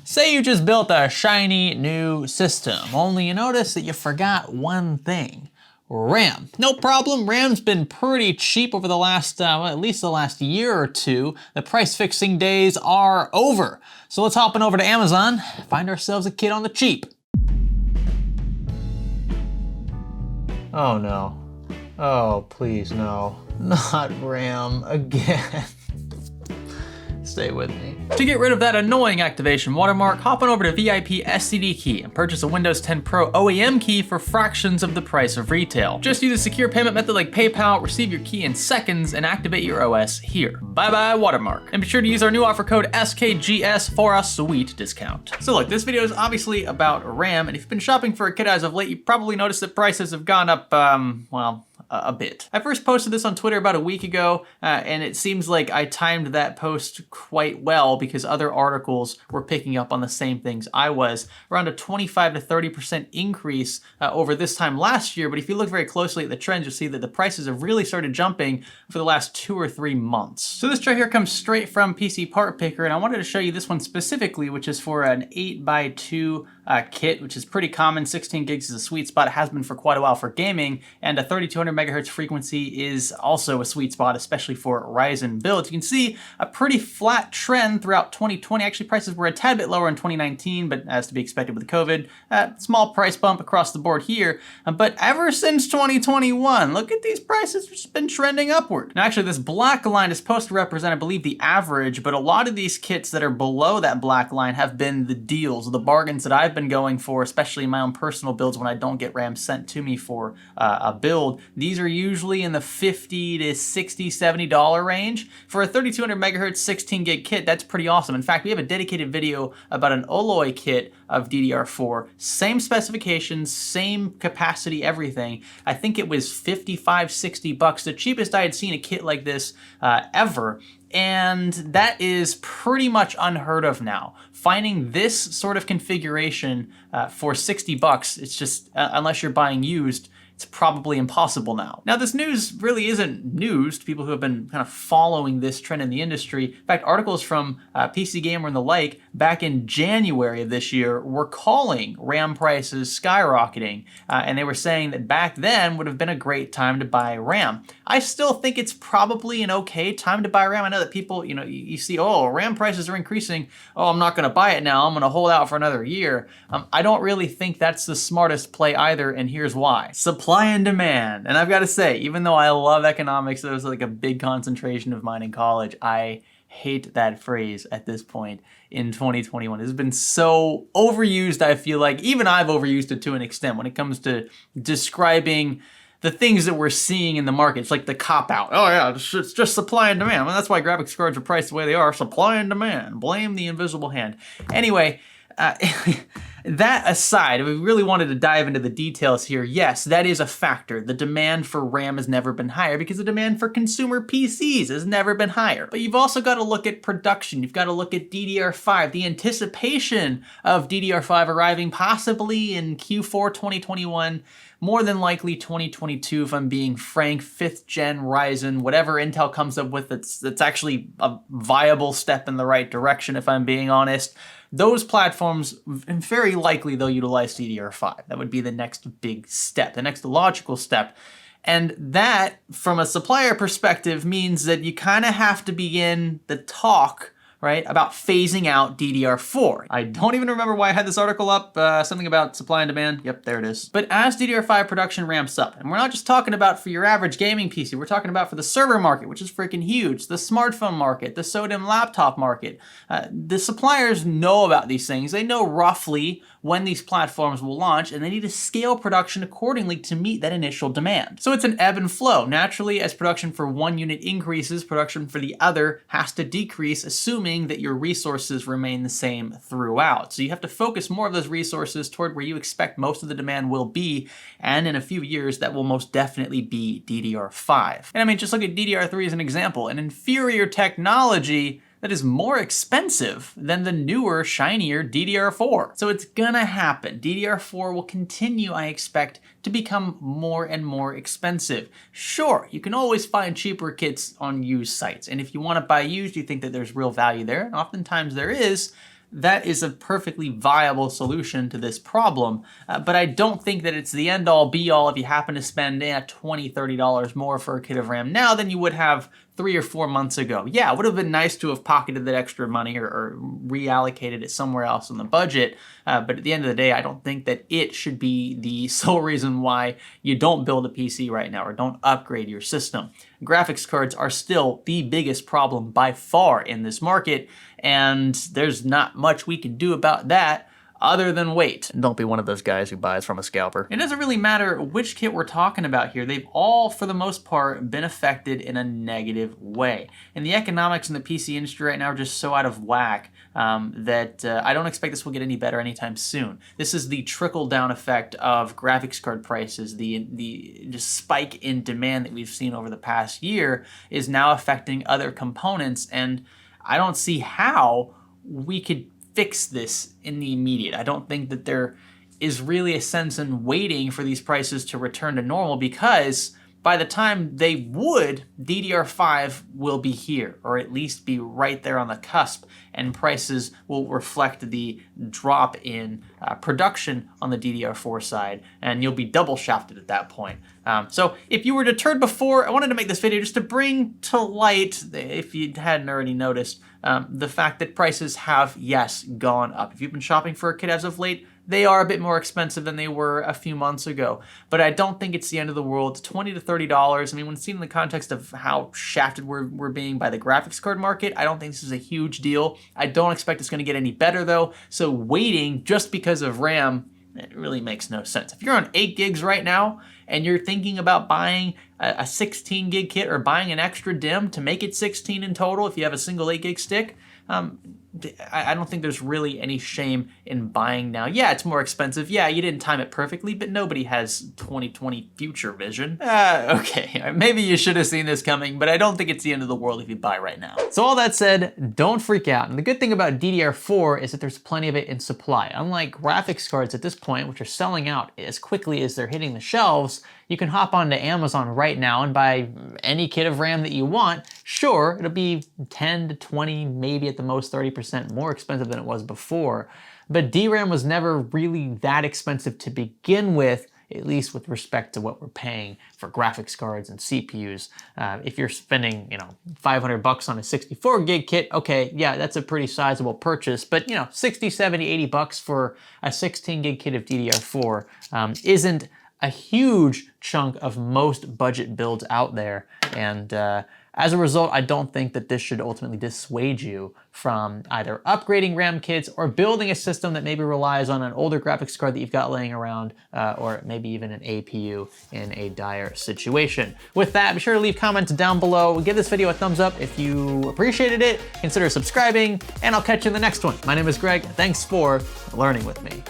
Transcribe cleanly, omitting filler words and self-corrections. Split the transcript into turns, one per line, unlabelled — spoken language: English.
Say you just built a shiny new system, only you notice that you forgot one thing. RAM. No problem, RAM's been pretty cheap over the last, well, at least the last year or two. The price fixing days are over. So let's hop on over to Amazon, find ourselves a kit on the cheap. Oh no. Oh, please no. Not RAM again. Stay with me. To get rid of that annoying activation watermark, hop on over to VIP SCD key and purchase a Windows 10 Pro OEM key for fractions of the price of retail. Just use a secure payment method like PayPal, receive your key in seconds, and activate your OS here. Bye bye watermark. And be sure to use our new offer code SKGS for a sweet discount. So look, this video is obviously about RAM, and if you've been shopping for a kit as of late, you probably noticed that prices have gone up, well, a bit. I first posted this on Twitter about a week ago, and it seems like I timed that post quite well because other articles were picking up on the same things I was. Around a 25 to 30% increase over this time last year, but if you look very closely at the trends, you'll see that the prices have really started jumping for the last 2 or 3 months. So this tray here comes straight from PC Part Picker, and I wanted to show you this one specifically, which is for an 8x2 kit, which is pretty common. 16 gigs is a sweet spot. It has been for quite a while for gaming, and a 3200 megahertz frequency is also a sweet spot, especially for Ryzen builds. You can see a pretty flat trend throughout 2020. Actually, prices were a tad bit lower in 2019, but as to be expected with COVID, small price bump across the board here. But ever since 2021, look at these prices, just been trending upward. Now, actually, this black line is supposed to represent, I believe, the average, but a lot of these kits that are below that black line have been the deals, the bargains that I've been going for, especially in my own personal builds when I don't get RAM sent to me for a build. These are usually in the $50 to $60, $70 range. For a 3200 megahertz 16 gig kit, that's pretty awesome. In fact, we have a dedicated video about an alloy kit of DDR4, same specifications, same capacity, everything. I think it was $55, $60, the cheapest I had seen a kit like this ever. And that is pretty much unheard of now. Finding this sort of configuration for $60, it's just, unless you're buying used, it's probably impossible now. Now, this news really isn't news to people who have been kind of following this trend in the industry. In fact, articles from PC Gamer and the like back in January of this year were calling RAM prices skyrocketing, and they were saying that back then would have been a great time to buy RAM. I still think it's probably an okay time to buy RAM. I know that people, you see, oh, RAM prices are increasing. Oh, I'm not gonna buy it now. I'm gonna hold out for another year. I don't really think that's the smartest play either, and here's why. Supply and demand. And I've got to say, even though I love economics, that was like a big concentration of mine in college, I hate that phrase at this point in 2021. It's been so overused, I feel like. Even I've overused it to an extent when it comes to describing the things that we're seeing in the market. It's like the cop-out. Oh yeah, it's just supply and demand. Well, that's why graphics cards are priced the way they are. Supply and demand. Blame the invisible hand. Anyway, that aside, if we really wanted to dive into the details here, yes, that is a factor. The demand for RAM has never been higher because the demand for consumer PCs has never been higher. But you've also got to look at production. You've got to look at DDR5, the anticipation of DDR5 arriving possibly in Q4 2021, more than likely 2022 if I'm being frank, 5th gen Ryzen, whatever Intel comes up with that's actually a viable step in the right direction if I'm being honest. Those platforms, very likely they'll utilize DDR5. That would be the next big step, the next logical step. And that, from a supplier perspective, means that you kind of have to begin the talk, right, about phasing out DDR4. I don't even remember why I had this article up, something about supply and demand. Yep, there it is. But as DDR5 production ramps up, and we're not just talking about for your average gaming PC, we're talking about for the server market, which is freaking huge, the smartphone market, the SODIMM laptop market. The suppliers know about these things. They know roughly when these platforms will launch, and they need to scale production accordingly to meet that initial demand. So it's an ebb and flow. Naturally, as production for one unit increases, production for the other has to decrease, assuming that your resources remain the same throughout. So you have to focus more of those resources toward where you expect most of the demand will be, and in a few years, that will most definitely be DDR5. And I mean, just look at DDR3 as an example, an inferior technology that is more expensive than the newer, shinier DDR4. So it's gonna happen. DDR4 will continue, I expect, to become more and more expensive. Sure, you can always find cheaper kits on used sites, and if you want to buy used, you think that there's real value there, and oftentimes there is, that is a perfectly viable solution to this problem. But I don't think that it's the end all be all if you happen to spend $20, $30 more for a kit of RAM now than you would have 3 or 4 months ago. Yeah, it would have been nice to have pocketed that extra money or reallocated it somewhere else in the budget. But at the end of the day, I don't think that it should be the sole reason why you don't build a PC right now or don't upgrade your system. Graphics cards are still the biggest problem by far in this market, and there's not much we can do about that other than wait. And don't be one of those guys who buys from a scalper. It doesn't really matter which kit we're talking about here. They've all, for the most part, been affected in a negative way. And the economics in the PC industry right now are just so out of whack that I don't expect this will get any better anytime soon. This is the trickle-down effect of graphics card prices. The just spike in demand that we've seen over the past year is now affecting other components, and I don't see how we could fix this in the immediate. I don't think that there is really a sense in waiting for these prices to return to normal, because by the time they would, DDR5 will be here, or at least be right there on the cusp, and prices will reflect the drop in production on the DDR4 side, and you'll be double shafted at that point. So if you were deterred before, I wanted to make this video just to bring to light, if you hadn't already noticed, the fact that prices have, yes, gone up. If you've been shopping for a kit as of late, they are a bit more expensive than they were a few months ago, but I don't think it's the end of the world. It's $20 to $30. I mean, when seen in the context of how shafted we're being by the graphics card market, I don't think this is a huge deal. I don't expect it's going to get any better though, so waiting just because of RAM, it really makes no sense. If you're on 8 gigs right now and you're thinking about buying a 16 gig kit or buying an extra DIMM to make it 16 in total if you have a single 8 gig stick, I don't think there's really any shame in buying now. Yeah, it's more expensive. Yeah, you didn't time it perfectly, but nobody has 2020 future vision. Okay, maybe you should have seen this coming, but I don't think it's the end of the world if you buy right now. So all that said, don't freak out. And the good thing about DDR4 is that there's plenty of it in supply. Unlike graphics cards at this point, which are selling out as quickly as they're hitting the shelves, you can hop onto Amazon right now and buy any kit of RAM that you want. Sure, it'll be 10 to 20, maybe at the most 30% more expensive than it was before, but DRAM was never really that expensive to begin with, at least with respect to what we're paying for graphics cards and CPUs. If you're spending, $500 on a 64 gig kit, okay, yeah, that's a pretty sizable purchase, but 60, 70, 80 bucks for a 16 gig kit of DDR4 isn't a huge chunk of most budget builds out there. And as a result, I don't think that this should ultimately dissuade you from either upgrading RAM kits or building a system that maybe relies on an older graphics card that you've got laying around, or maybe even an APU in a dire situation. With that, be sure to leave comments down below. Give this video a thumbs up if you appreciated it. Consider subscribing, and I'll catch you in the next one. My name is Greg. Thanks for learning with me.